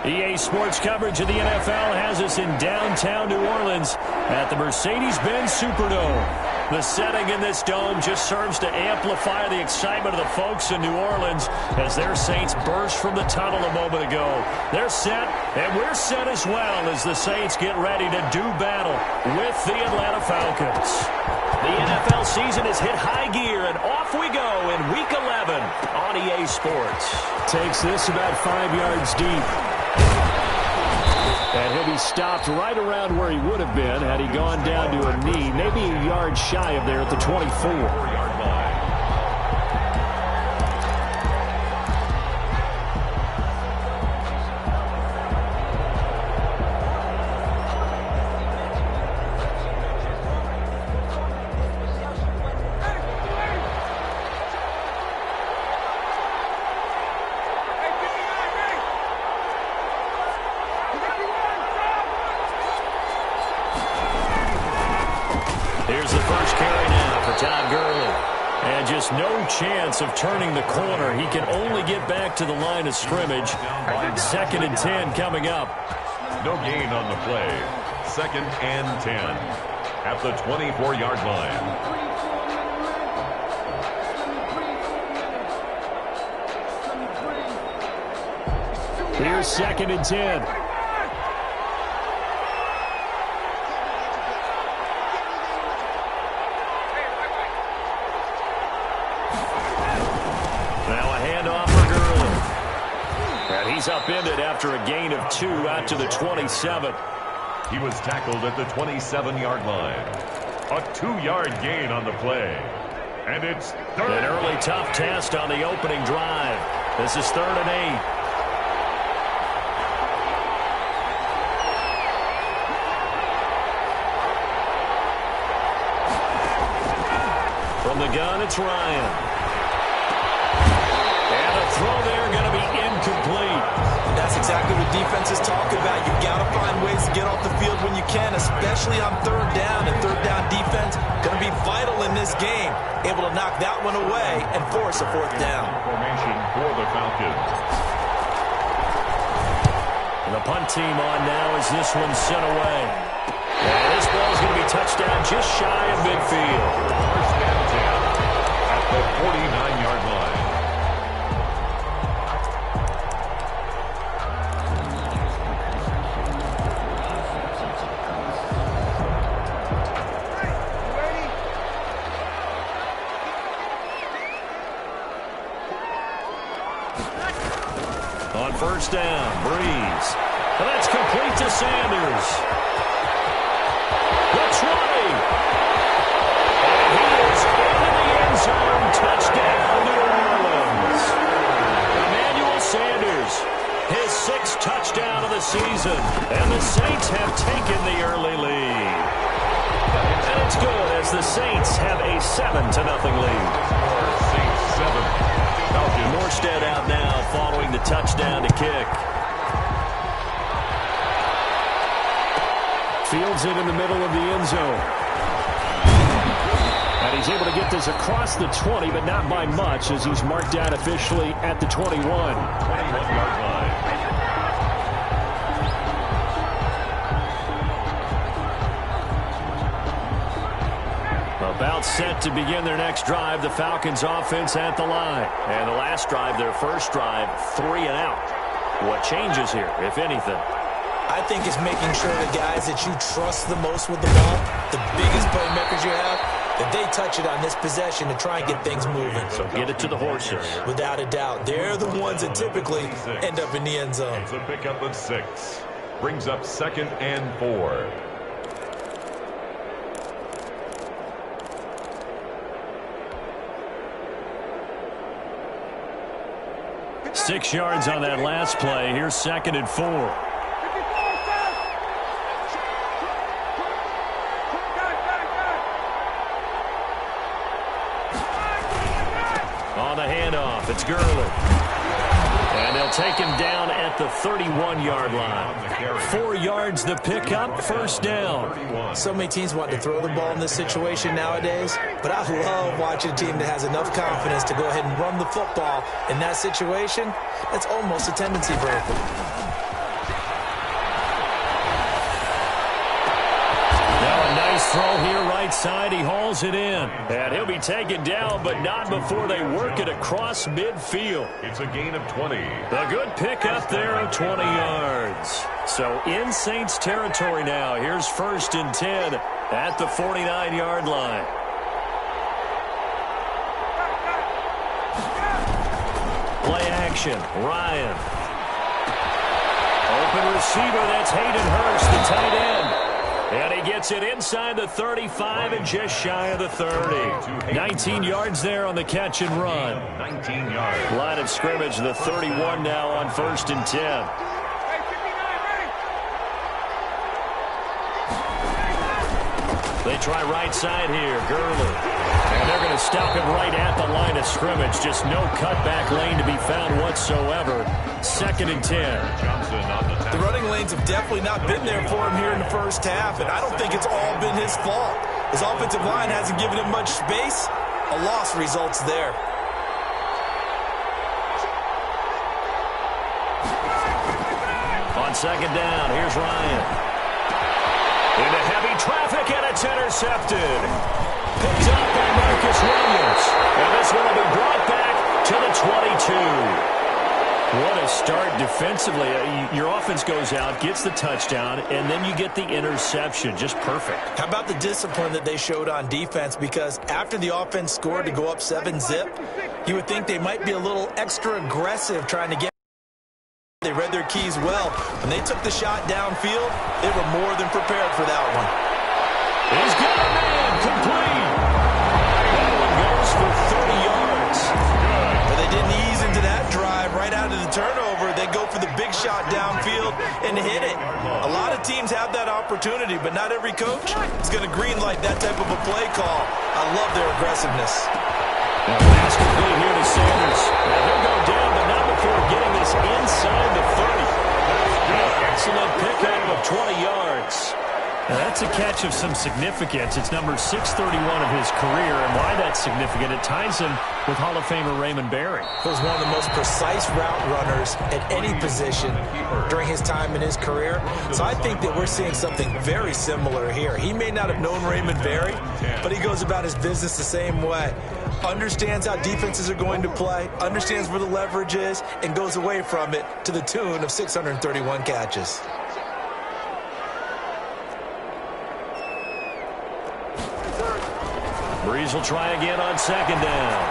EA Sports coverage of the NFL has us in downtown New Orleans at the Mercedes-Benz Superdome. The setting in this dome just serves to amplify the excitement of the folks in New Orleans as their Saints burst from the tunnel a moment ago. They're set, and we're set as well as the Saints get ready to do battle with the Atlanta Falcons. The NFL season has hit high gear, and off we go in Week 11 on EA Sports. Takes this about 5 yards deep. And he'll be stopped right around where he would have been had he gone down to a knee, maybe a yard shy of there at the 24-yard line. No chance of turning the corner. He can only get back to the line of scrimmage. 2nd and 10 coming up. No gain on the play. 2nd and 10 at the 24-yard line. Here's 2nd and 10. He's upended after a gain of 2 out to the 27. He was tackled at the 27-yard line. A 2-yard gain on the play. And it's 3rd. An early tough test on the opening drive. This is 3rd and 8. From the gun, it's Ryan. And the throw there going to be incomplete. That's exactly what defenses talk about. You've got to find ways to get off the field when you can, especially on 3rd down. And 3rd down defense going to be vital in this game. Able to knock that one away and force a 4th down. Formation for the Falcons. And the punt team on now as this one's sent away. And this ball's going to be touchdown just shy of midfield. 1st and 10 at the 49-yard line. On 1st down, Breeze. And that's complete to Sanders. The 20. And he is into the end zone. Touchdown, New Orleans. Emmanuel Sanders, his 6th touchdown of the season. And the Saints have taken the early lead. And it's good as the Saints have a 7-0 lead. Saints 7. Morstead out now following the touchdown to kick. Fields it in the middle of the end zone. And he's able to get this across the 20, but not by much as he's marked out officially at the 21. 21-yard line. About set to begin their next drive. The Falcons offense at the line. And the last drive, their first drive, 3 and out. What changes here, if anything? I think it's making sure the guys that you trust the most with the ball, the biggest playmakers you have, that they touch it on this possession to try and get things moving. So get it to the horses. Without a doubt. They're the ones that typically end up in the end zone. It's a pickup of 6. Brings up 2nd and 4. Six yards on that last play. Here's 2nd and 4. On the handoff, it's Gurley. And they'll take him down at the 31-yard line. 4 yards the pickup, 1st down. So many teams want to throw the ball in this situation nowadays, but I love watching a team that has enough confidence to go ahead and run the football in that situation. That's almost a tendency breaker. His throw here right side. He hauls it in. And he'll be taken down, but not before they work it across midfield. It's a gain of 20. A good pickup there of 20 yards. So in Saints territory now. Here's 1st and 10 at the 49-yard line. Play action. Ryan. Open receiver. That's Hayden Hurst, the tight end. And he gets it inside the 35 and just shy of the 30. 19 yards there on the catch and run. 19 yards. Line of scrimmage, the 31 now on 1st and 10. They try right side here. Gurley. And they're going to stop him right at the line of scrimmage. Just no cutback lane to be found whatsoever. 2nd and 10. The running lanes have definitely not been there for him here in the first half, and I don't think it's all been his fault. His offensive line hasn't given him much space. A loss results there. On 2nd down, here's Ryan. Into heavy traffic, and it's intercepted. Picked up by Marcus Williams. And this one will be brought back to the 22. What a start defensively. Your offense goes out, gets the touchdown, and then you get the interception. Just perfect. How about the discipline that they showed on defense? Because after the offense scored to go up 7-zip, you would think they might be a little extra aggressive trying to get. They read their keys well. When they took the shot downfield, they were more than prepared for that one. He's got a man complete. That one goes for 30 yards. But they didn't ease into that drive right out of the turnover. They go for the big shot downfield and hit it. A lot of teams have that opportunity, but not every coach is going to greenlight that type of a play call. I love their aggressiveness. Pass complete here to Sanders. He'll go down, but not before getting this inside the 30. Excellent pickup of 20 yards. Now that's a catch of some significance. It's number 631 of his career, and why that's significant, it ties him with Hall of Famer Raymond Berry. He was one of the most precise route runners at any position during his time in his career. So I think that we're seeing something very similar here. He may not have known Raymond Berry, but he goes about his business the same way. Understands how defenses are going to play, understands where the leverage is, and goes away from it to the tune of 631 catches. Breeze will try again on 2nd down.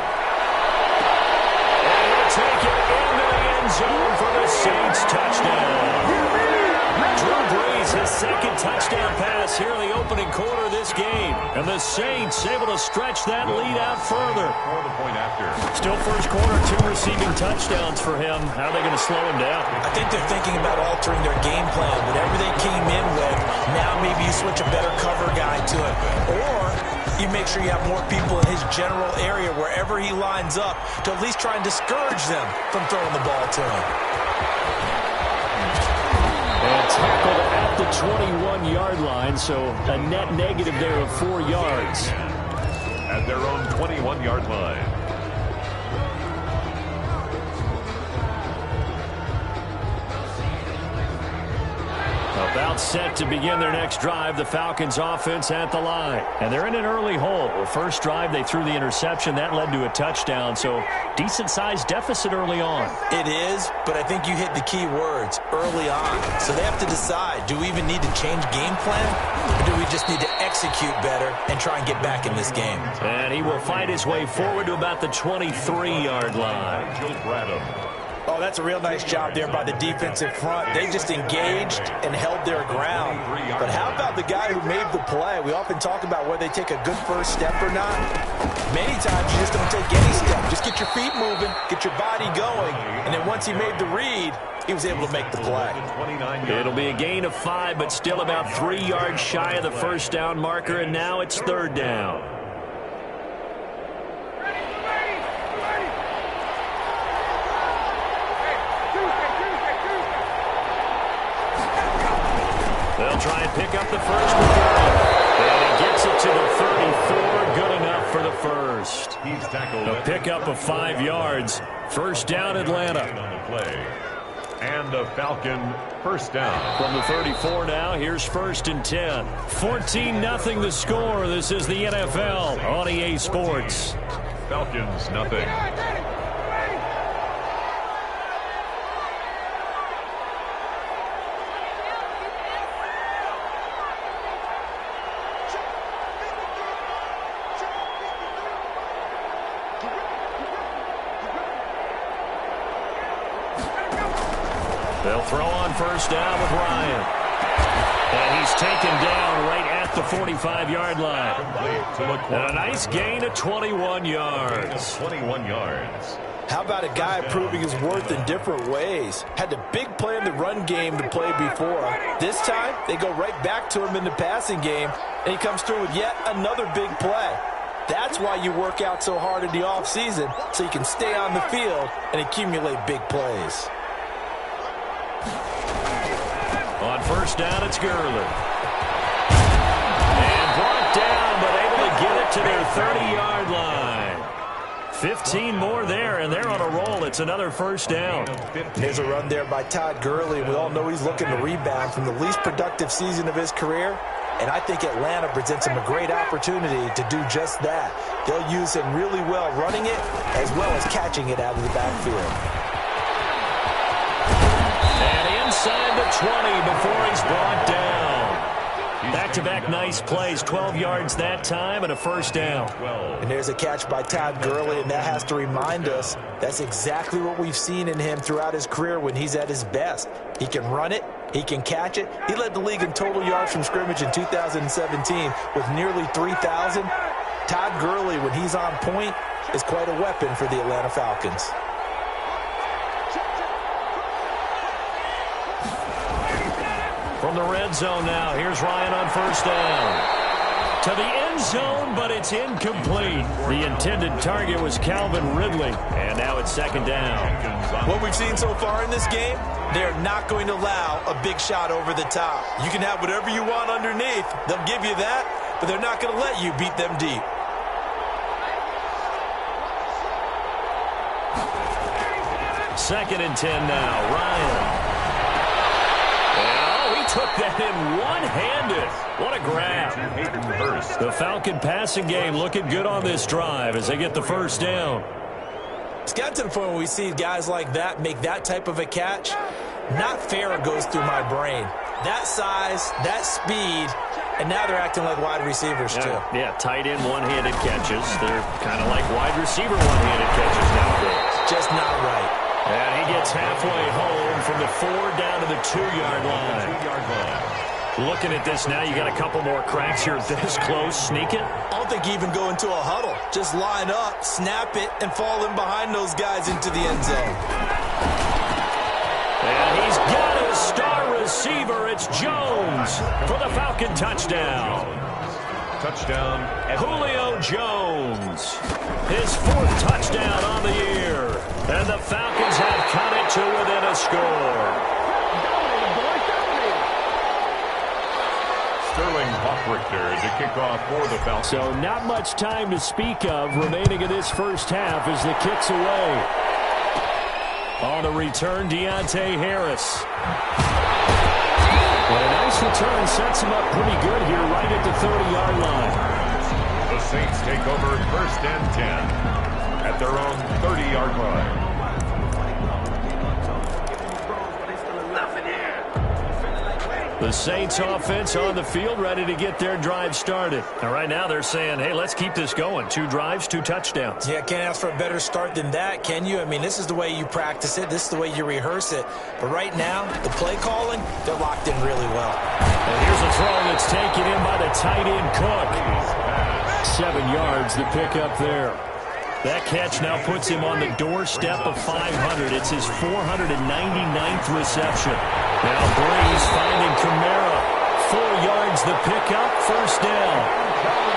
And he'll take it into the end zone for the Saints touchdown. Drew Brees, his 2nd touchdown pass here in the opening quarter of this game. And the Saints able to stretch that lead out further. Still first quarter, 2 receiving touchdowns for him. How are they going to slow him down? I think they're thinking about altering their game plan. Whatever they came in with, now maybe you switch a better cover guy to it. Or you make sure you have more people in his general area wherever he lines up to at least try and discourage them from throwing the ball to him. And tackled at the 21-yard line, so a net negative there of 4 yards. At their own 21-yard line. About set to begin their next drive. The Falcons offense at the line. And they're in an early hole. First drive, they threw the interception. That led to a touchdown. So decent-sized deficit early on. It is, but I think you hit the key words, early on. So they have to decide, do we even need to change game plan? Or do we just need to execute better and try and get back in this game? And he will fight his way forward to about the 23-yard line. Joe Bradham. Oh, that's a real nice job there by the defensive front. They just engaged and held their ground. But how about the guy who made the play? We often talk about whether they take a good first step or not. Many times you just don't take any step. Just get your feet moving, get your body going, and then once he made the read, he was able to make the play. It'll be a gain of 5, but still about 3 yards shy of the first down marker, and now it's 3rd down. They'll try and pick up the first one. And he gets it to the 34. Good enough for the first. He's tackled. A pickup of 5 yards. First down, Atlanta. On the play. And a Falcon first down. From the 34 now, here's 1st and 10. 14-0 the score. This is the NFL on EA Sports. Falcons, nothing. They'll throw on first down with Ryan. And he's taken down right at the 45-yard line. And a nice gain of 21 yards. 21 yards. How about a guy proving his worth in different ways? Had the big play in the run game to play before. This time, they go right back to him in the passing game, and he comes through with yet another big play. That's why you work out so hard in the offseason, so you can stay on the field and accumulate big plays. On first down, it's Gurley. And brought down, but able to get it to their 30-yard line. 15 more there, and they're on a roll. It's another first down. There's a run there by Todd Gurley. We all know he's looking to rebound from the least productive season of his career, and I think Atlanta presents him a great opportunity to do just that. They'll use him really well running it as well as catching it out of the backfield. Inside the 20 before he's brought down. Back-to-back nice plays, 12 yards that time and a first down. And there's a catch by Todd Gurley, and that has to remind us that's exactly what we've seen in him throughout his career when he's at his best. He can run it, he can catch it. He led the league in total yards from scrimmage in 2017 with nearly 3,000. Todd Gurley, when he's on point, is quite a weapon for the Atlanta Falcons. From the red zone now, here's Ryan on first down. To the end zone, but it's incomplete. The intended target was Calvin Ridley, and now it's second down. What we've seen so far in this game, they're not going to allow a big shot over the top. You can have whatever you want underneath. They'll give you that, but they're not going to let you beat them deep. Second and 10 now, Ryan. Took that in one-handed. What a grab. The Falcon passing game looking good on this drive as they get the first down. It's got to the point where we see guys like that make that type of a catch. Not fair goes through my brain. That size, that speed, and now they're acting like wide receivers too. Yeah, tight end one-handed catches. They're kind of like wide receiver one-handed catches nowadays. Just not right. And he gets halfway home from the 4 down to the 2-yard line. Looking at this now, you got a couple more cracks here this close. Sneak it. I don't think you even go into a huddle. Just line up, snap it, and fall in behind those guys into the end zone. And he's got his star receiver. It's Jones for the Falcon touchdown. Touchdown. Julio Jones. His 4th touchdown on the year. And the Falcons have cut it to within a score. Sterling Hoffrichter to kick off for the Falcons. So not much time to speak of remaining in this first half as the kick's away. On the return, Deontay Harris. Well, a nice return sets him up pretty good here right at the 30-yard line. The Saints take over 1st and 10 at their own 30-yard line. The Saints offense on the field ready to get their drive started. And right now they're saying, hey, let's keep this going. 2 drives, 2 touchdowns. Yeah, can't ask for a better start than that, can you? I mean, this is the way you practice it. This is the way you rehearse it. But right now, the play calling, they're locked in really well. And here's a throw that's taken in by the tight end Cook. 7 yards the pickup there. That catch now puts him on the doorstep of 500. It's his 499th reception. Now Breeze finding Kamara. 4 yards the pickup, first down.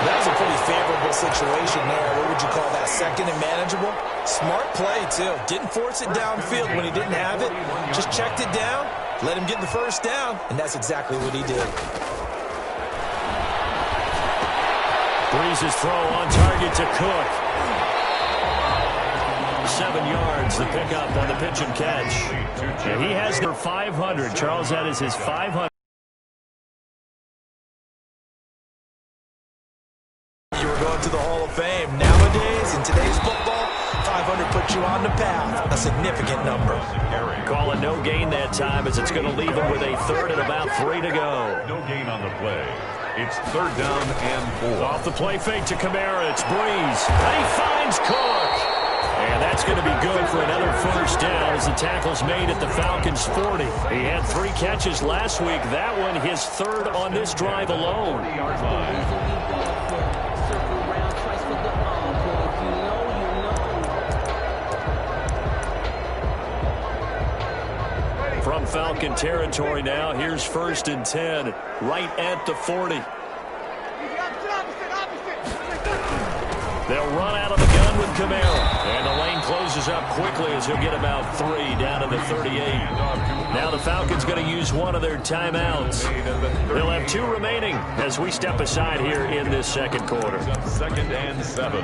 That was a pretty favorable situation there. What would you call that, second and manageable? Smart play, too. Didn't force it downfield when he didn't have it. Just checked it down, let him get the first down, and that's exactly what he did. Breeze's throw on target to Cook. 7 yards, the pickup on the pitch and catch. And he has their 500. Charles, that is his 500. You were going to the Hall of Fame. Nowadays, in today's football, 500 puts you on the path. A significant number. Call it no gain that time as it's going to leave him with a 3rd and about 3 to go. No gain on the play. It's 3rd down and 4. Off the play fake to Kamara. It's Breeze. And he finds Cook. And that's going to be good for another 1st down as the tackle's made at the Falcons' 40. He had 3 catches last week. That one his 3rd on this drive alone. From Falcon territory now, here's 1st and 10, right at the 40. They'll run out of the gun with Kamara. And the lane closes up quickly as he'll get about 3 down to the 38. Now the Falcons going to use one of their timeouts. They'll have 2 remaining as we step aside here in this 2nd quarter. 2nd and 7.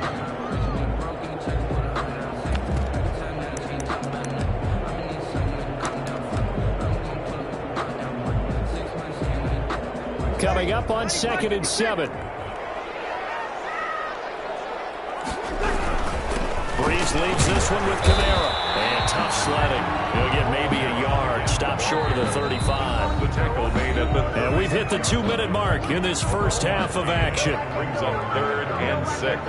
Coming up on 2nd and 7. Breeze leads this one with Kamara. And tough sledding. He'll get maybe a yard. Stop short of the 35. The tackle made at the 30. And we've hit the 2-minute mark in this 1st half of action. Brings up 3rd and 6.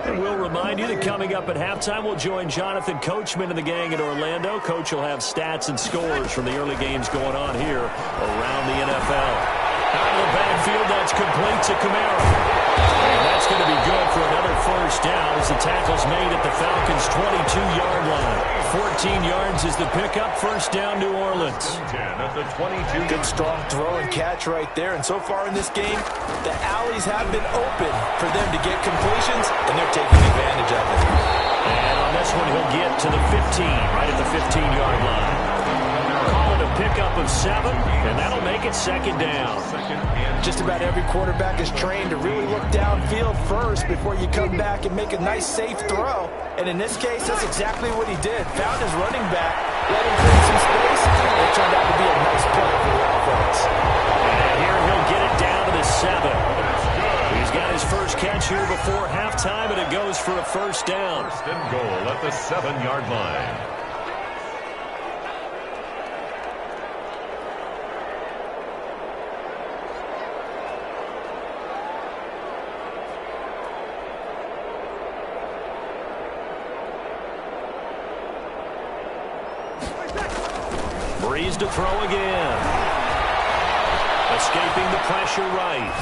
And we'll remind you that coming up at halftime, we'll join Jonathan Coachman and the gang in Orlando. Coach will have stats and scores from the early games going on here around the NFL. Out of the backfield, that's complete to Kamara. And that's going to be good for another 1st down as the tackle's made at the Falcons' 22-yard line. 14 yards is the pickup. 1st down, New Orleans. 10 at the 22. Good strong throw and catch right there. And so far in this game, the alleys have been open for them to get completions, and they're taking advantage of it. And on this one, he'll get to the 15, right at the 15-yard line. Call it a pickup of 7, and that'll make it 2nd down. Just about every quarterback is trained to really look downfield first before you come back and make a nice, safe throw. And in this case, that's exactly what he did. Found his running back, let him create some space, and it turned out to be a nice play for the offense. And here he'll get it down to the 7. He's got his 1st catch here before halftime, and it goes for a 1st down. 1st and goal at the 7-yard line. Breeze to throw again. Escaping the pressure right.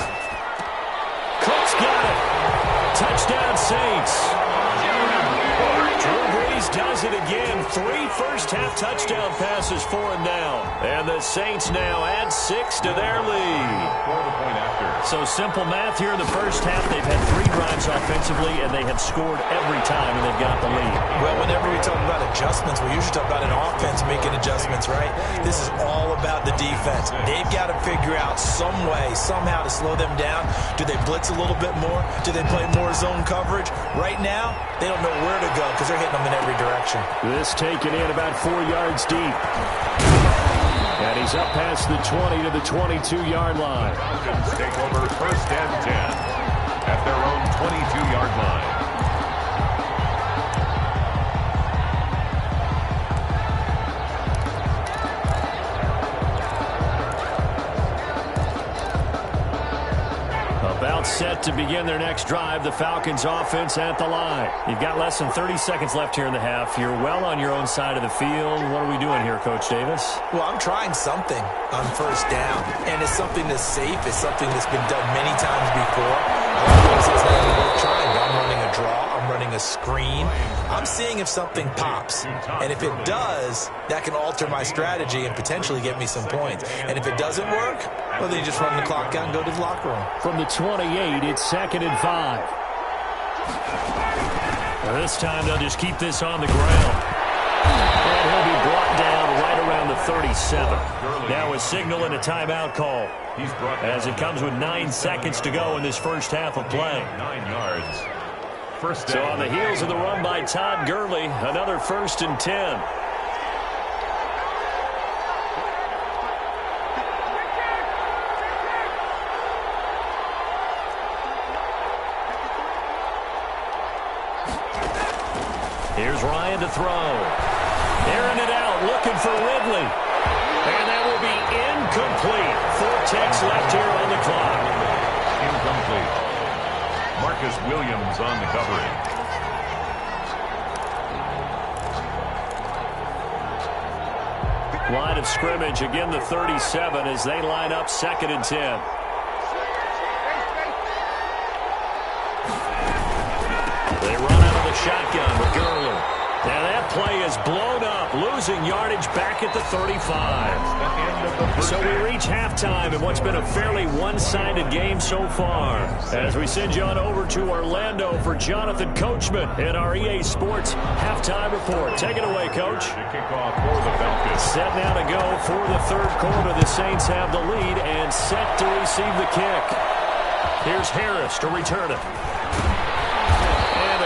Cook's got it. Touchdown, Saints. Drew Brees does it again. 3 first-half touchdown passes for him now. And the Saints now add 6 to their lead. So simple math here in the 1st half. They've had 3 drives offensively, and they have scored every time, and they've got the lead. Well, whenever we talk about adjustments, we usually talk about an offense making adjustments, right? This is all about the defense. They've got to figure out some way, somehow to slow them down. Do they blitz a little bit more? Do they play more zone coverage? Right now, they don't know where to go because they're hitting them in every direction. This taken in about 4 yards deep. And he's up past the 20 to the 22-yard line. Falcons take over 1st and 10 at their own 22-yard line. About set to begin their next drive. The Falcons offense at the line. You've got less than 30 seconds left here in the half. You're well on your own side of the field. What are we doing here, Coach Davis? Well, I'm trying something on 1st down. And it's something that's safe. It's something that's been done many times before. It's not even worth trying. I'm running a draw. I'm running a screen. I'm seeing if something pops. And if it does, that can alter my strategy and potentially get me some points. And if it doesn't work, well, then you just run the clock out and go to the locker room. From the 28, it's 2nd and 5. Now this time they'll just keep this on the ground. And he'll be brought down right around the 37. Now a signal and a timeout call as it comes with 9 seconds to go in this 1st half of play. 9 yards. First So down. on the heels of the run by Todd Gurley, another 1st and 10. Here's Ryan to throw. Airing it out, looking for Ridley. And that will be incomplete. 4 ticks left here on the clock. Incomplete. Marcus Williams on the coverage. Line of scrimmage, again the 37 as they line up 2nd and 10. They run out of the shotgun with Gurley. And that play is blown up, losing yardage back at the 35. So we reach halftime in what's been a fairly one-sided game so far. As we send you on over to Orlando for Jonathan Coachman in our EA Sports halftime report. Take it away, Coach. The kickoff for the Falcons. Set now to go for the 3rd quarter. The Saints have the lead and set to receive the kick. Here's Harris to return it.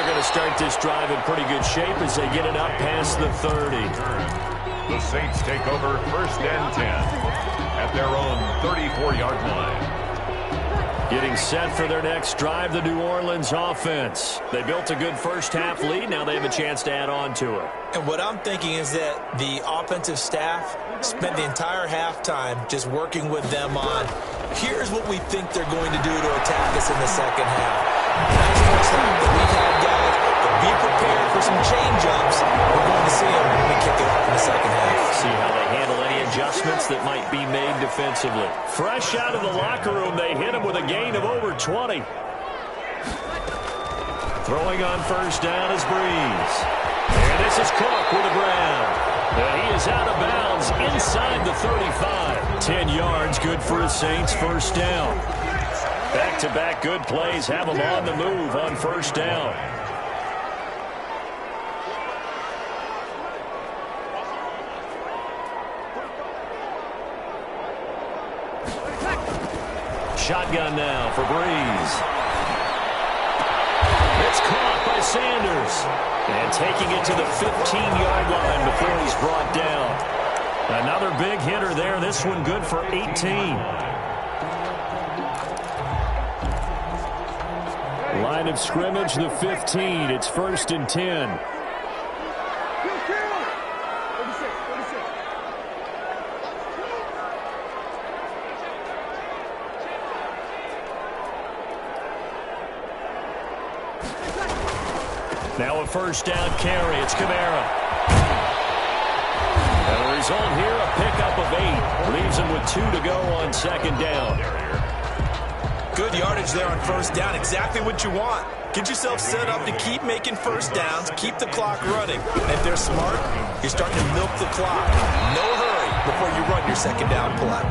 Going to start this drive in pretty good shape as they get it up past the 30. The Saints take over 1st and 10 at their own 34-yard line. Getting set for their next drive, the New Orleans offense. They built a good first-half lead. Now they have a chance to add on to it. And what I'm thinking is that the offensive staff spent the entire halftime just working with them on, here's what we think they're going to do to attack us in the second half. That's first half that we've had guys, but be prepared for some change-ups. We're going to see them when we kick it off in the second half. See how they handle any adjustments that might be made defensively. Fresh out of the locker room, they hit him with a gain of over 20. Throwing on 1st down is Breeze. And this is Cook with the ground. And he is out of bounds inside the 35. 10 yards, good for his Saints, 1st down. Back-to-back good plays have them on the move on 1st down. Shotgun now for Breeze. It's caught by Sanders. And taking it to the 15-yard line before he's brought down. Another big hitter there. This one good for 18. Line of scrimmage, the 15. It's 1st and 10. Now a 1st down carry. It's Kamara. And the result here, a pickup of 8. Leaves him with 2 to go on 2nd down. Good yardage there on 1st down. Exactly what you want. Get yourself set up to keep making 1st downs, keep the clock running. And if they're smart, you're starting to milk the clock. No hurry before you run your 2nd down play.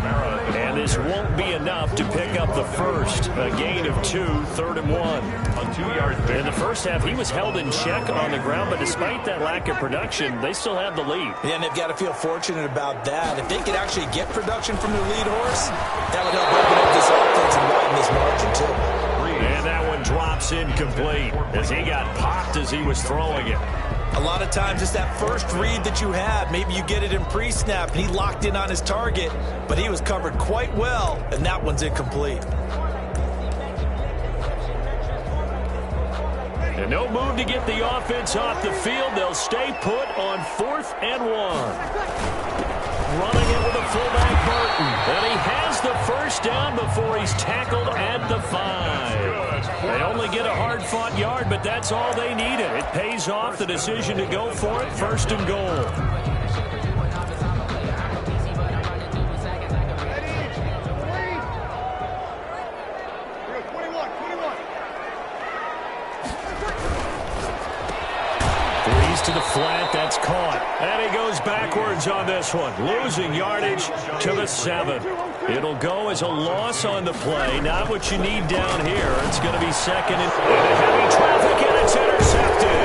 And this won't be enough to pick up the 1st. A gain of 2, 3rd and 1. A 2-yard pick. In the 1st half, he was held in check on the ground, but despite that lack of production, they still have the lead. Yeah, and they've got to feel fortunate about that. If they could actually get production from their lead horse, that would help open up this offense and widen this margin, too. And that one drops incomplete as he got popped as he was throwing it. A lot of times it's that first read that you have. Maybe you get it in pre-snap, and he locked in on his target, but he was covered quite well, and that one's incomplete. And no move to get the offense off the field. They'll stay put on 4th and 1. Running it with a fullback Burton. And he has the 1st down before he's tackled at the 5. They only get a hard-fought yard, but that's all they needed. It pays off the decision to go for it, 1st and goal. To the flat, that's caught. And he goes backwards on this one, losing yardage to the 7. It'll go as a loss on the play, not what you need down here. It's going to be 2nd and heavy traffic, and it's intercepted.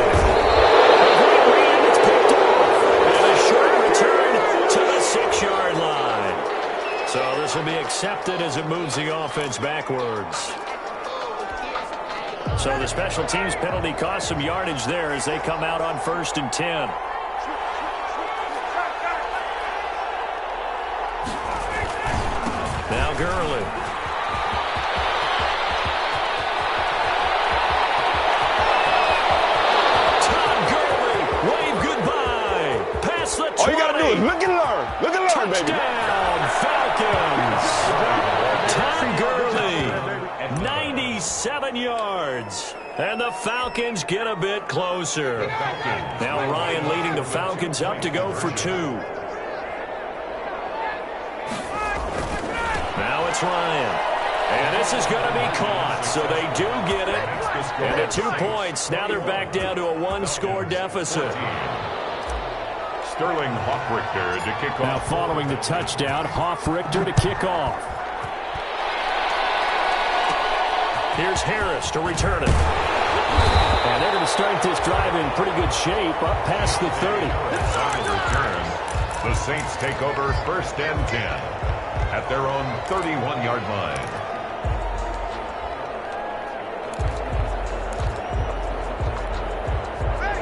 And it's picked off. And a short return to the 6-yard line. So this will be accepted as it moves the offense backwards. So the special teams penalty cost some yardage there as they come out on 1st and 10. Now Gurley. Todd Gurley, wave goodbye. Pass the 20. All you got to do is look and learn. Look and learn, baby. Touchdown, Falcons. Todd Gurley, 97 yards. And the Falcons get a bit closer. Now Ryan leading the Falcons up to go for 2. Now it's Ryan. And this is going to be caught, so they do get it. And at 2 points, now they're back down to a 1-score deficit. Sterling Hoffrichter to kick off. Now following the touchdown, Hoffrichter to kick off. Here's Harris to return it. And they're going to start this drive in pretty good shape up past the 30. Return. The Saints take over 1st and 10 at their own 31-yard line.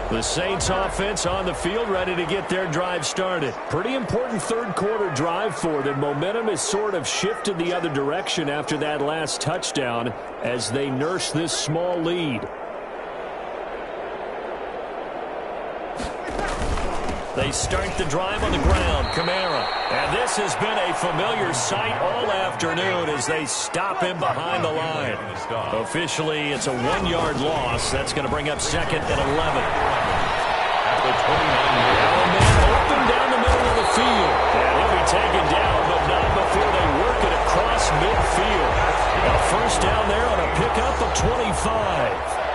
The Saints offense on the field ready to get their drive started. Pretty important third-quarter drive for them. Momentum has sort of shifted the other direction after that last touchdown as they nurse this small lead. They start the drive on the ground. Kamara. And this has been a familiar sight all afternoon as they stop him behind the line. Officially, it's a 1-yard loss. That's going to bring up 2nd and 11. At the 29-yard Now a man open down the middle of the field. And he'll be taken down, but not before they work it across midfield. A first down there on a pickup of 25.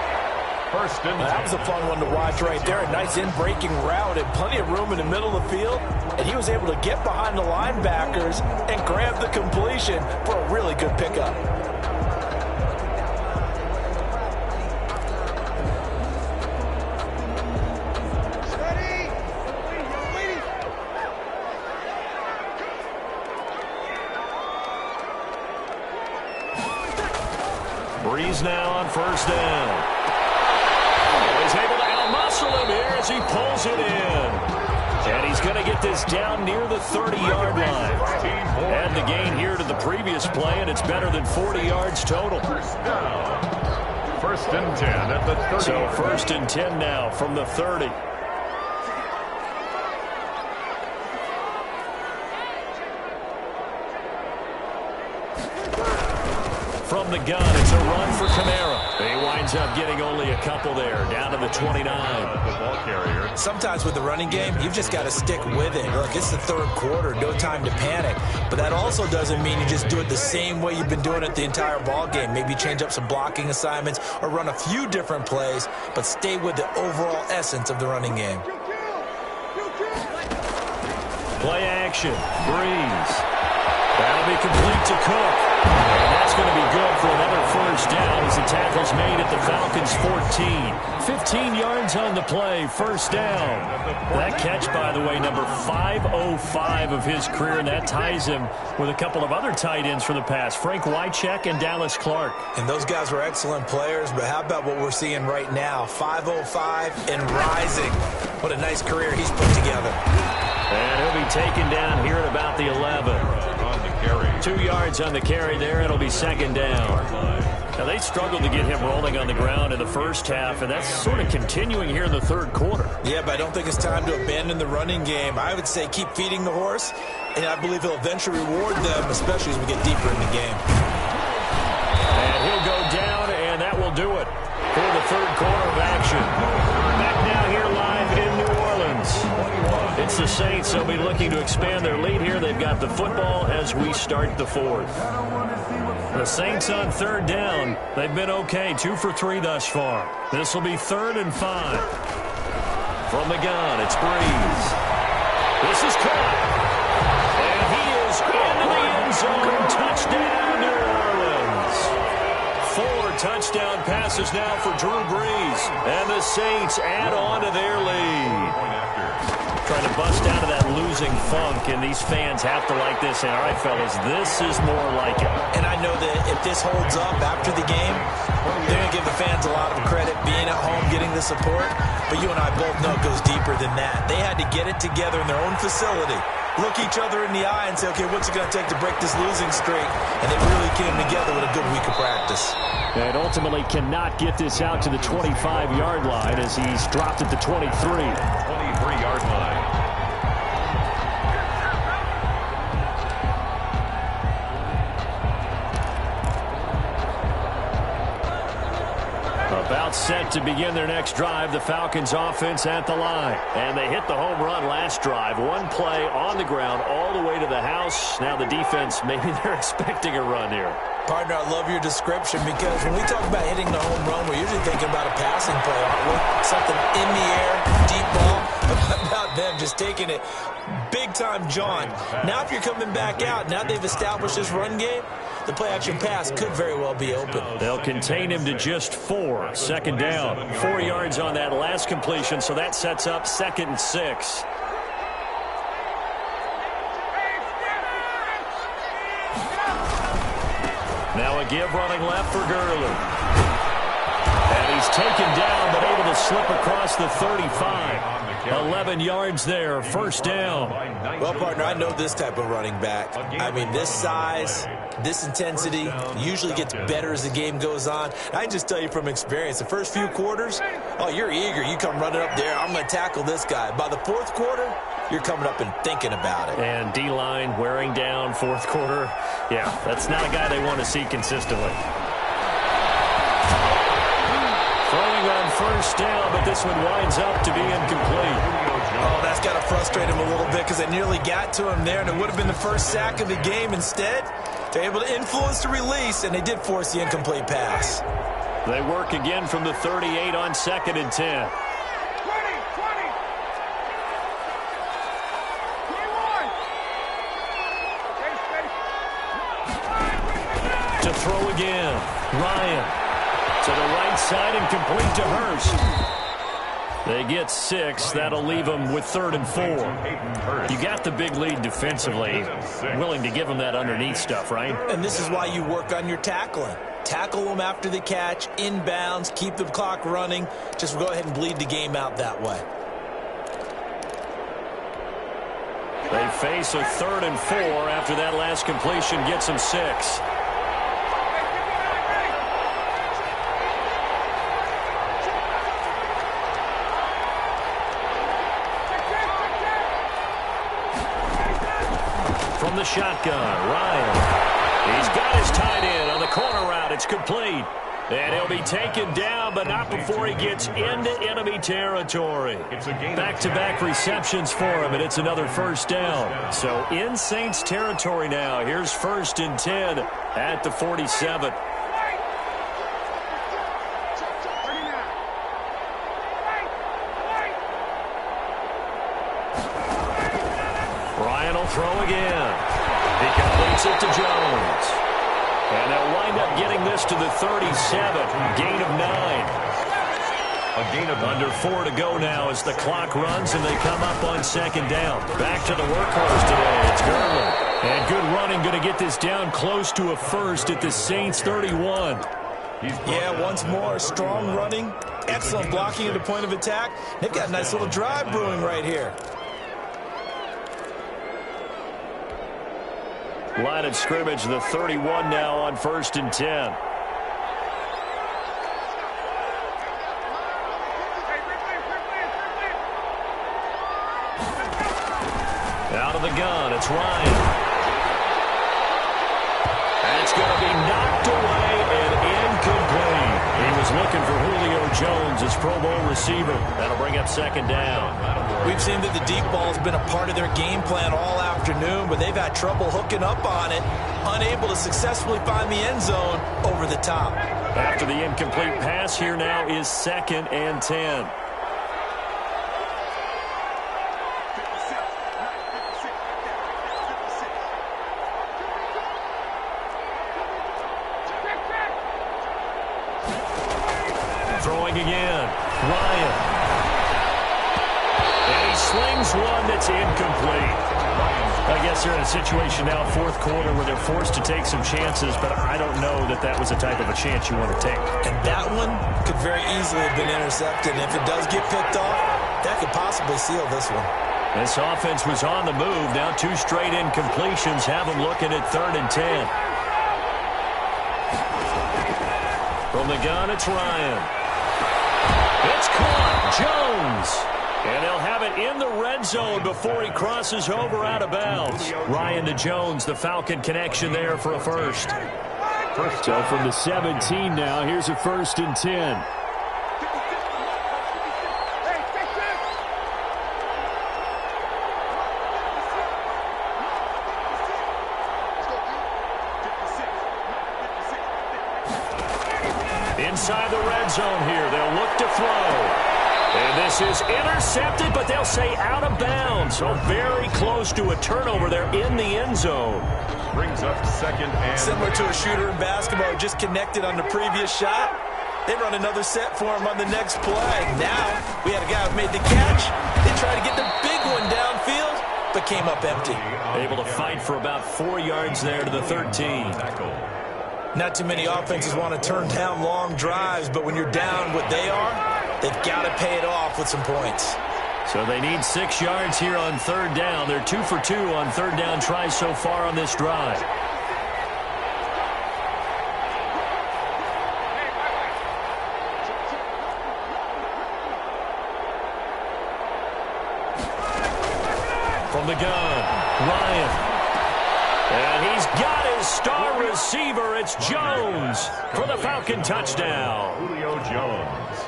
That was a fun one to watch right there. A nice in-breaking route and plenty of room in the middle of the field. And he was able to get behind the linebackers and grab the completion for a really good pickup. Breeze now on 1st down. He's able to out-muscle him here as he pulls it in. And he's going to get this down near the 30-yard line. And the gain here to the previous play, and it's better than 40 yards total. 1st and 10 at the 30. So 1st and 10 now from the 30. From the gun, it's a run for Kamara. He winds up getting only a couple there, down to the 29. The ball carrier. Sometimes with the running game, you've just got to stick with it. Look, it's the 3rd quarter, no time to panic. But that also doesn't mean you just do it the same way you've been doing it the entire ball game. Maybe change up some blocking assignments or run a few different plays, but stay with the overall essence of the running game. Play action. Breeze. That'll be complete to Cook. And that's going to be good for another first down as the tackle's made at the Falcons' 14. 15 yards on the play, first down. That catch, by the way, number 505 of his career, and that ties him with a couple of other tight ends for the pass, Frank Wycheck and Dallas Clark. And those guys were excellent players, but how about what we're seeing right now? 505 and rising. What a nice career he's put together. And he'll be taken down here at about the 11. On the carry. 2 yards on the carry there. It'll be 2nd down. Now, they struggled to get him rolling on the ground in the first half, and that's sort of continuing here in the 3rd quarter. Yeah, but I don't think it's time to abandon the running game. I would say keep feeding the horse, and I believe he'll eventually reward them, especially as we get deeper in the game. And he'll go down, and that will do it for the 3rd quarter of action. Back now here live in New Orleans. It's the Saints. They'll be looking to expand their lead here. They've got the football as we start the 4th. The Saints on 3rd down. They've been okay, 2 for 3 thus far. This will be 3rd and 5. From the gun, it's Breeze. This is caught. And he is into the end zone. Touchdown, New Orleans. 4 touchdown passes now for Drew Brees. And the Saints add on to their lead. trying to bust out of that losing funk, and these fans have to like this. And all right, fellas, this is more like it. And I know that if this holds up after the game, they're going to give the fans a lot of credit being at home, getting the support. But you and I both know it goes deeper than that. They had to get it together in their own facility, look each other in the eye and say, okay, what's it going to take to break this losing streak? And they really came together with a good week of practice. And ultimately cannot get this out to the 25-yard line as he's dropped at the 23. 23-yard line. About set to begin their next drive, the Falcons offense at the line. And they hit the home run last drive. One play on the ground all the way to the house. Now the defense, maybe they're expecting a run here. Partner, I love your description because when we talk about hitting the home run, we're usually thinking about a passing play, aren't we? Something in the air, deep ball. About them just taking it big-time John. Now if you're coming back out, now they've established this run game, the play-action pass could very well be open. They'll contain him to just 4. Second down. 4 yards on that last completion, so that sets up 2nd and 6. Now a give running left for Gurley. And he's taken down, but able to slip across the 35. 11 yards there, first down. Well, partner, I know this type of running back. I mean, this size, this intensity usually gets better as the game goes on. I can just tell you from experience, the first few quarters, oh, you're eager. You come running up there, I'm going to tackle this guy. By the fourth quarter, you're coming up and thinking about it. And D-line wearing down fourth quarter. Yeah, that's not a guy they want to see consistently. Throwing on first down, but this one winds up to be incomplete. Oh, that's got to frustrate him a little bit because they nearly got to him there, and it would have been the first sack of the game. Instead, they're able to influence the release, and they did force the incomplete pass. They work again from the 38 on 2nd and 10. To throw again, Ryan. To the right side and complete to Hurst. They get 6. That'll leave them with 3rd and 4. You got the big lead defensively. Willing to give them that underneath stuff, right? And this is why you work on your tackling. Tackle them after the catch, inbounds, keep the clock running. Just go ahead and bleed the game out that way. They face a 3rd and 4 after that last completion gets them 6. From the shotgun, Ryan. He's got his tight end on the corner route. It's complete. And he'll be taken down, but not before he gets into enemy territory. Back-to-back receptions for him, and it's another first down. So in Saints territory now. Here's 1st and 10 at the 47. Ryan will throw again. He completes it to Jones. And they'll wind up getting this to the 37. Gain of 9. A gain of under 4 to go now as the clock runs and they come up on 2nd down. Back to the workhorse today. It's Gurley. And good running, going to get this down close to a first at the Saints 31. Yeah, once more, strong running, excellent blocking at the point of attack. They've got a nice little drive brewing right here. Line of scrimmage, the 31 now on 1st and 10. Out of the gun, it's Ryan. And it's going to be knocked away and incomplete. He was looking for Julio Jones, his Pro Bowl receiver. That'll bring up 2nd down. We've seen that the deep ball has been a part of their game plan all afternoon, but they've had trouble hooking up on it, unable to successfully find the end zone over the top. After the incomplete pass, here now is 2nd and 10. Throwing again, Ryan. And he slings one that's incomplete. I guess they're in a situation now, fourth quarter, where they're forced to take some chances, but I don't know that that was the type of a chance you want to take. And that one could very easily have been intercepted. And if it does get picked off, that could possibly seal this one. This offense was on the move. Now 2 straight incompletions have them looking at 3rd and 10. From the gun, it's Ryan. It's caught. Jones. And they'll have it in the red zone before he crosses over out of bounds. Ryan to Jones, the Falcon connection there for a first. So from the 17 now, here's a 1st and 10. Inside the red zone here, they'll look to throw. And this is intercepted, but they'll say out of bounds. So very close to a turnover there in the end zone. Brings up 2nd and... Similar to a shooter in basketball, just connected on the previous shot. They run another set for him on the next play. Now, we had a guy who made the catch. They tried to get the big one downfield, but came up empty. Able to fight for about 4 yards there to the 13. Not too many offenses want to turn down long drives, but when you're down what they are, they've got to pay it off with some points. So they need 6 yards here on 3rd down. They're 2 for 2 on 3rd down tries so far on this drive. From the gun, Ryan. And he's got his star receiver. It's Jones for the Falcon touchdown. Julio Jones.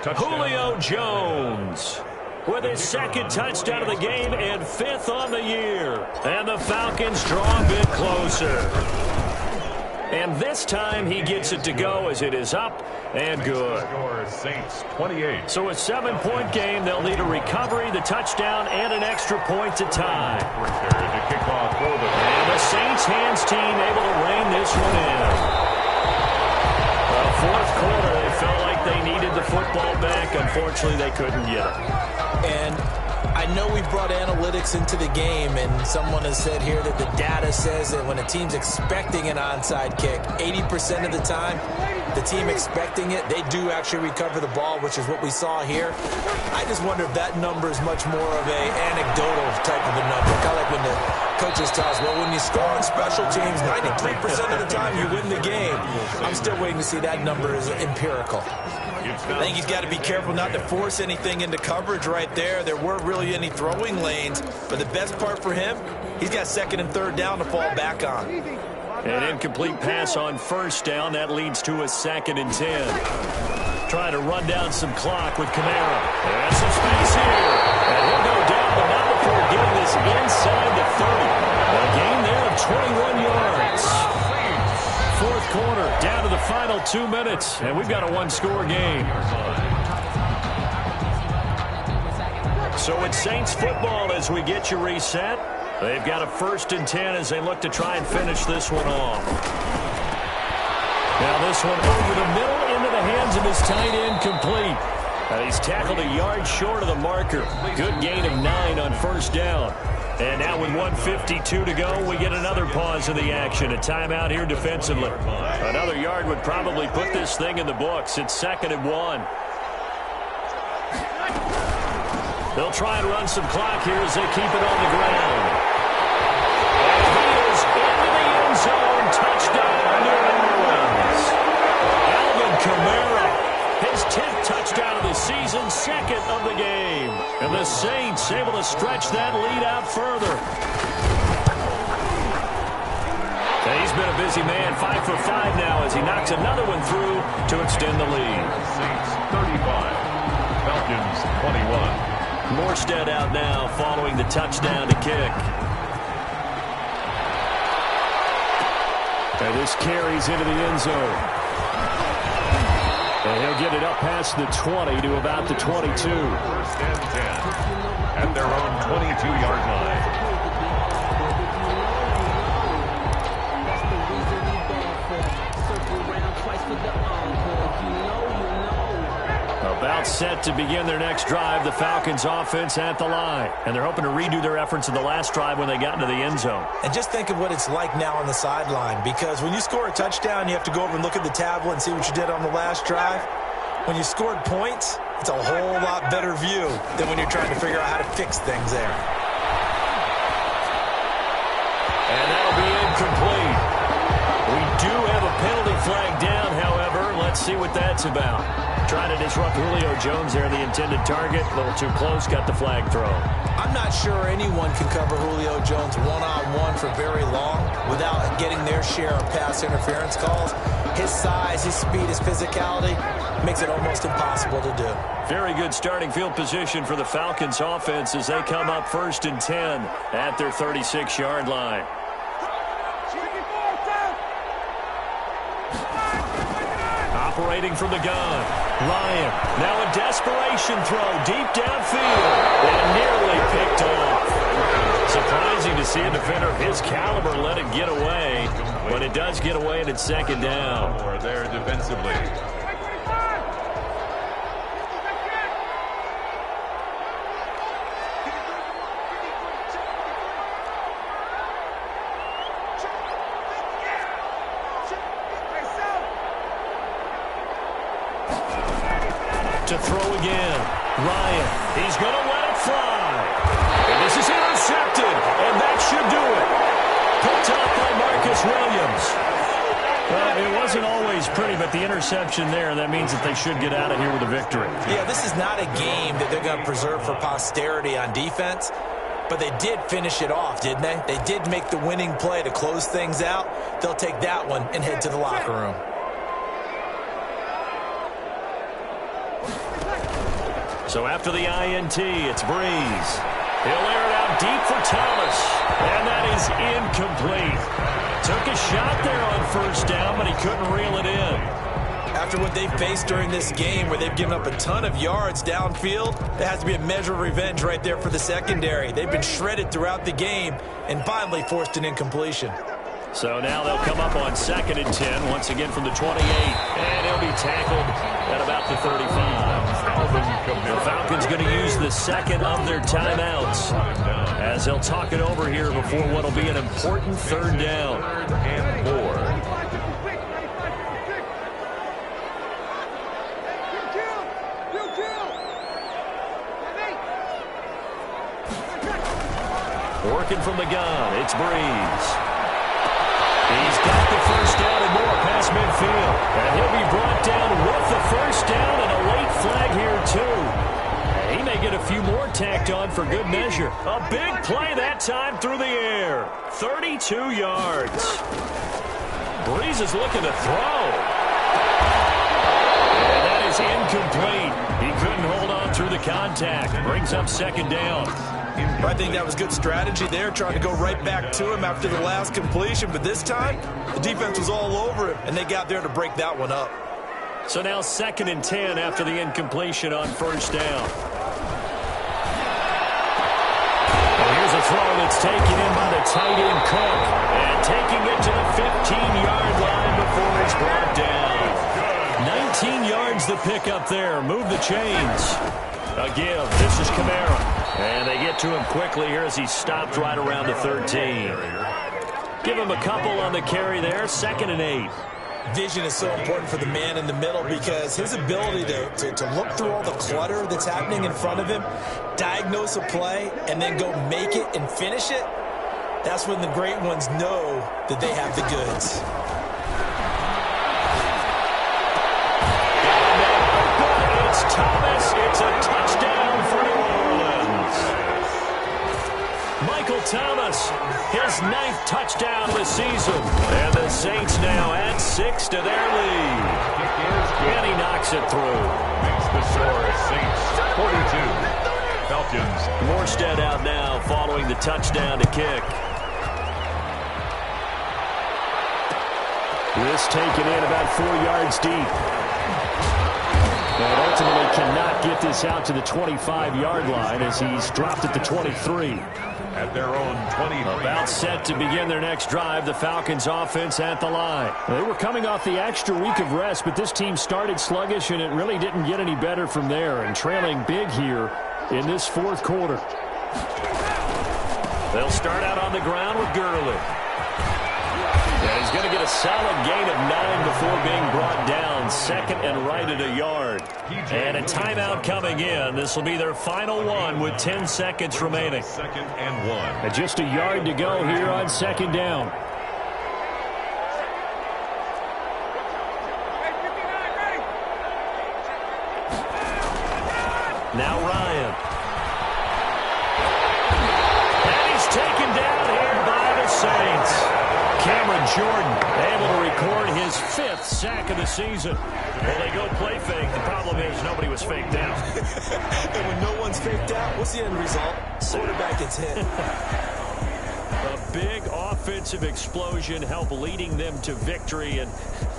Touchdown. Julio Jones with his 2nd touchdown of the game and 5th on the year. And the Falcons draw a bit closer. And this time he gets it to go as it is up and good. Saints 28. So a 7-point game. They'll need a recovery, the touchdown, and an extra point to tie. To kick off for the... And the Saints hands team able to rein this one in. Well, 4th quarter, they felt like they needed the football back. Unfortunately, they couldn't get it. And I know we brought analytics into the game, and someone has said here that the data says that when a team's expecting an onside kick, 80% of the time, the team expecting it, they do actually recover the ball, which is what we saw here. I just wonder if that number is much more of a anecdotal type of a number. Kind of like when the coaches tell us, well, when you score on special teams, 93% of the time you win the game. I'm still waiting to see that number is empirical. I think he's got to be careful not to force anything into coverage right there. There weren't really any throwing lanes, but the best part for him, he's got 2nd and 3rd down to fall back on. An incomplete pass on 1st down. That leads to a 2nd and 10. Trying to run down some clock with Kamara. There's some space here. And he'll go down, but not before getting this inside the 30. A gain there of 21 yards. 4th quarter, down to the final 2 minutes, and we've got a 1-score game. So it's Saints football as we get you reset. They've got a 1st and 10 as they look to try and finish this one off. Now this one over the middle into the hands of his tight end, complete. He's tackled a yard short of the marker. Good gain of 9 on 1st down. And now with 1:52 to go, we get another pause in the action. A timeout here defensively. Another yard would probably put this thing in the books. It's 2nd and 1. They'll try and run some clock here as they keep it on the ground. And he is into the end zone. Touchdown, New Orleans. Alvin Kamara, his 10th touchdown of the season, 2nd of the game. And the Saints able to stretch that lead out further. He's been a busy man, 5 for 5 now as he knocks another one through to extend the lead. Saints 35, Falcons 21. Morstead out now following the touchdown to kick. And this carries into the end zone. And he'll get it up past the 20 to about the 22. 1st and 10 at their own 22-yard line. About set to begin their next drive. The Falcons offense at the line. And they're hoping to redo their efforts in the last drive when they got into the end zone. And just think of what it's like now on the sideline, because when you score a touchdown, you have to go over and look at the tablet and see what you did on the last drive. When you scored points, it's a whole lot better view than when you're trying to figure out how to fix things there. And that'll be incomplete. We do have a penalty flag down, however. Let's see what that's about. Trying to disrupt Julio Jones there, the intended target. A little too close, got the flag thrown. I'm not sure anyone can cover Julio Jones one-on-one for very long without getting their share of pass interference calls. His size, his speed, his physicality makes it almost impossible to do. Very good starting field position for the Falcons offense as they come up 1st and 10 at their 36-yard line. Operating from the gun, Ryan. Now a desperation throw deep downfield and nearly picked off. Surprising to see a defender of his caliber let it get away, but it does get away and it's 2nd down. Or there defensively. To throw again. Ryan, he's going to let it fly. And this is intercepted, and that should do it. Picked up by Marcus Williams. Well, it wasn't always pretty, but the interception there, that means that they should get out of here with a victory. Yeah, this is not a game that they're going to preserve for posterity on defense, but they did finish it off, didn't they? They did make the winning play to close things out. They'll take that one and head to the locker room. So after the INT, it's Breeze. He'll air it out deep for Thomas. And that is incomplete. Took a shot there on 1st down, but he couldn't reel it in. After what they've faced during this game where they've given up a ton of yards downfield, there has to be a measure of revenge right there for the secondary. They've been shredded throughout the game and finally forced an incompletion. So now they'll come up on 2nd and 10, once again from the 28. And he'll be tackled at about the 35. The Falcons going to use the 2nd of their timeouts as they'll talk it over here before what will be an important 3rd down. And 4. Working from the gun, it's Breeze. He's got the 1st down and more past midfield. And he'll be brought down with the 1st down and a late flag here, too. And he may get a few more tacked on for good measure. A big play that time through the air. 32 yards. Breeze is looking to throw. And that is incomplete. He couldn't hold on through the contact. Brings up 2nd down. I think that was good strategy there, trying to go right back to him after the last completion. But this time, the defense was all over him, and they got there to break that one up. So now 2nd and 10 after the incompletion on 1st down. And here's a throw that's taken in by the tight end Cook. And taking it to the 15-yard line before it's brought down. 19 yards the pick up there. Move the chains. A give. This is Kamara. And they get to him quickly here as he stopped right around the 13. Give him a couple on the carry there. 2nd and 8. Vision is so important for the man in the middle because his ability to look through all the clutter that's happening in front of him, diagnose a play, and then go make it and finish it, that's when the great ones know that they have the goods. It's Thomas. It's a touchdown for New Orleans. Michael Thomas, his 9th touchdown of the season. And the Saints now add 6 to their lead. And he knocks it through. Makes the score Saints 42. Falcons. Morstead out now following the touchdown to kick. This taken in about 4 yards deep. And ultimately cannot get this out to the 25-yard line as he's dropped at the 23. At their own 23. About set to begin their next drive, the Falcons offense at the line. They were coming off the extra week of rest, but this team started sluggish, and it really didn't get any better from there, and trailing big here in this fourth quarter. They'll start out on the ground with Gurley. And he's going to get a solid gain of 9 before being brought down. Second and right at a yard. And a timeout coming in. This will be their final one with 10 seconds remaining. Second and 1. And just a yard to go here on second down. Now Ryan. And he's taken down here by the Saints. Cameron Jordan able to record his 5th sack of the season. Well, they go play fake. The problem is nobody was faked out. And when no one's faked out, what's the end result? Quarterback gets hit. A big offensive explosion helped leading them to victory. And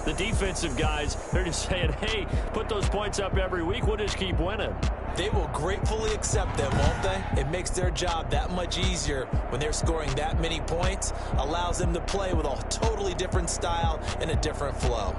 the defensive guys, they're just saying, hey, put those points up every week. We'll just keep winning. They will gratefully accept them, won't they? It makes their job that much easier when they're scoring that many points. Allows them to play with a totally different style and a different flow.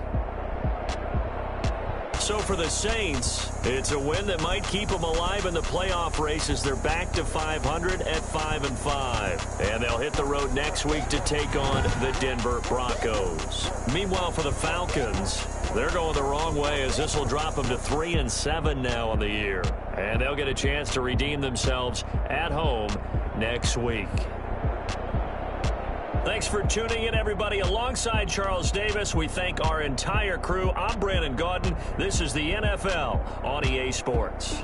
So for the Saints, it's a win that might keep them alive in the playoff race as they're back to 500 at 5-5. And they'll hit the road next week to take on the Denver Broncos. Meanwhile, for the Falcons, they're going the wrong way as this will drop them to 3-7 now on the year. And they'll get a chance to redeem themselves at home next week. Thanks for tuning in, everybody. Alongside Charles Davis, we thank our entire crew. I'm Brandon Gaudin. This is the NFL on EA Sports.